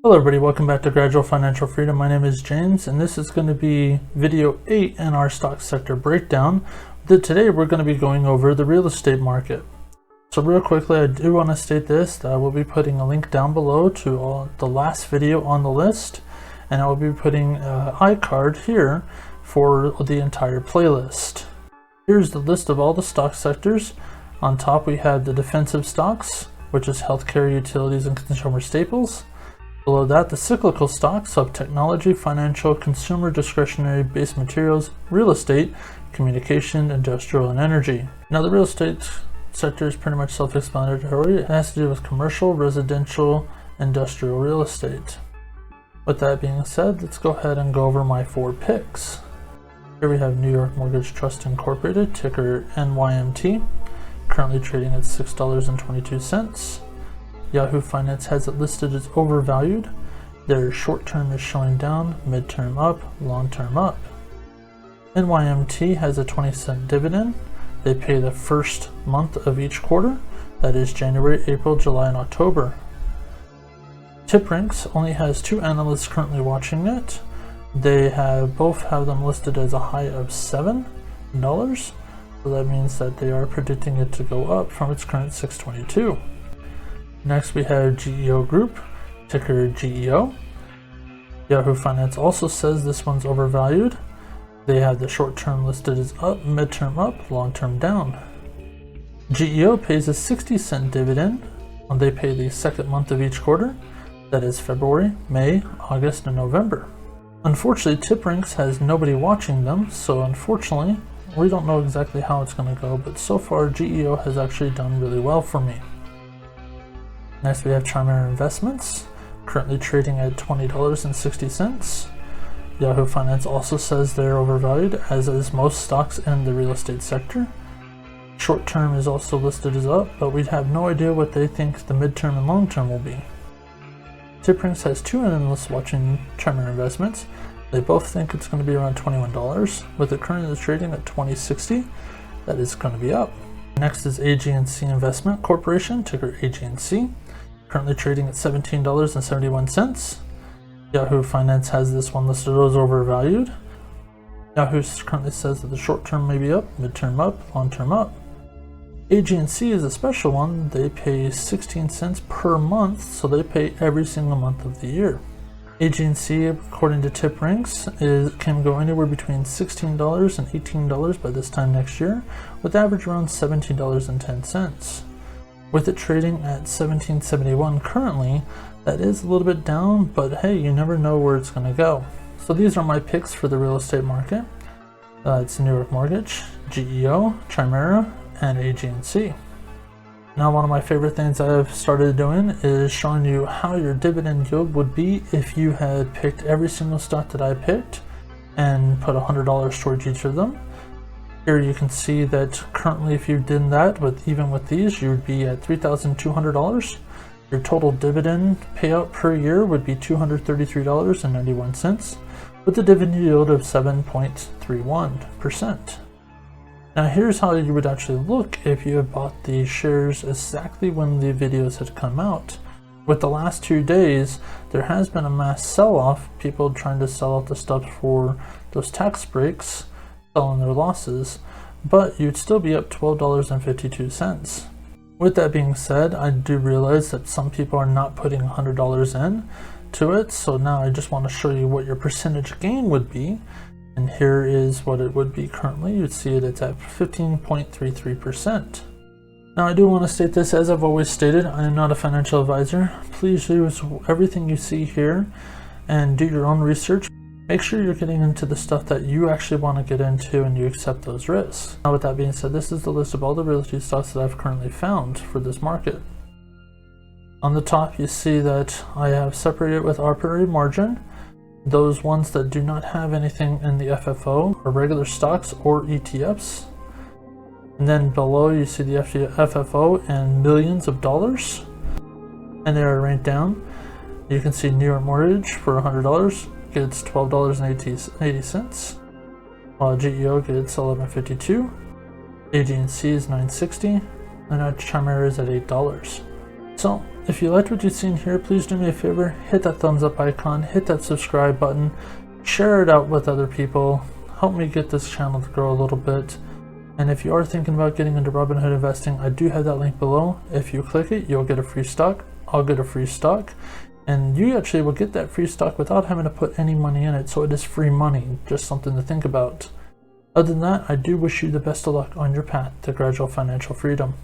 Hello everybody, welcome back to Gradual Financial Freedom. My name is James and this is going to be video 8 in our stock sector breakdown. Today we're going to be going over the real estate market. So real quickly, I do want to state this, that I will be putting a link down below to the last video on the list, and I will be putting an iCard here for the entire playlist. Here's the list of all the stock sectors. On top we have the defensive stocks, which is healthcare, utilities, and consumer staples. Below that, the cyclical stocks of technology, financial, consumer, discretionary, base materials, real estate, communication, industrial, and energy. Now the real estate sector is pretty much self-explanatory. It has to do with commercial, residential, industrial real estate. With that being said, let's go ahead and go over my 4 picks. Here we have New York Mortgage Trust Incorporated, ticker NYMT, currently trading at $6.22. Yahoo Finance has it listed as overvalued. Their short term is showing down, mid-term up, long-term up. NYMT has a 20-cent dividend. They pay the first month of each quarter, that is January, April, July, and October. TipRanks only has 2 analysts currently watching it. They both have them listed as a high of $7. So that means that they are predicting it to go up from its current $6.22. Next we have GEO Group, ticker GEO. Yahoo Finance also says this one's overvalued. They have the short term listed as up, mid-term up, long-term down. GEO pays a 60-cent dividend when they pay the second month of each quarter, that is February, May, August, and November. Unfortunately, TipRanks has nobody watching them, so unfortunately we don't know exactly how it's going to go, but so far GEO has actually done really well for me. Next we have Chimera Investments, currently trading at $20.60. Yahoo Finance also says they're overvalued, as is most stocks in the real estate sector. Short term is also listed as up, but we have no idea what they think the midterm and long term will be. TipRanks has 2 analysts watching Chimera Investments. They both think it's going to be around $21, with it currently trading at $20.60. That is going to be up. Next is AG&C Investment Corporation, ticker AG&C, currently trading at $17.71. Yahoo Finance has this one listed as overvalued. Yahoo currently says that the short term may be up, mid-term up, long-term up. AG&C is a special one. They pay 16 cents per month, so they pay every single month of the year. AG&C, according to TipRanks, can go anywhere between $16 and $18 by this time next year, with average around $17.10. With it trading at $17.71 currently, that is a little bit down, but hey, you never know where it's going to go. So these are my picks for the real estate market. It's New York Mortgage, GEO, Chimera, and AG&C. Now, one of my favorite things I've started doing is showing you how your dividend yield would be if you had picked every single stock that I picked and put $100 towards each of them. Here you can see that currently if you did that even with these, you would be at $3,200. Your total dividend payout per year would be $233.91 with a dividend yield of 7.31%. Now here's how you would actually look if you had bought the shares exactly when the videos had come out. With the last 2 days, there has been a mass sell-off, people trying to sell out the stuff for those tax breaks, selling their losses, but you'd still be up $12.52. With that being said, I do realize that some people are not putting $100 in to it, so now I just want to show you what your percentage gain would be. And here is what it would be currently. You'd see it's at 15.33%. Now I do want to state this, as I've always stated, I am not a financial advisor. Please use everything you see here and do your own research. Make sure you're getting into the stuff that you actually want to get into and you accept those risks. Now with that being said, this is the list of all the real estate stocks that I've currently found for this market. On the top you see that I have separated with operating margin those ones that do not have anything in the FFO or regular stocks or ETFs. And then below you see the FFO and millions of dollars, and they are ranked down. You can see New York Mortgage for $100 gets $12.80, while GEO gets $11.52, AG&C is $9.60, and our Chimera is at $8. So If you liked what you've seen here, please do me a favor, hit that thumbs up icon, hit that subscribe button, share it out with other people, help me get this channel to grow a little bit. And if you are thinking about getting into Robinhood investing, I do have that link below. If you click it, you'll get a free stock, I'll get a free stock, and you actually will get that free stock without having to put any money in it, so it is free money, just something to think about. Other than that, I do wish you the best of luck on your path to gradual financial freedom.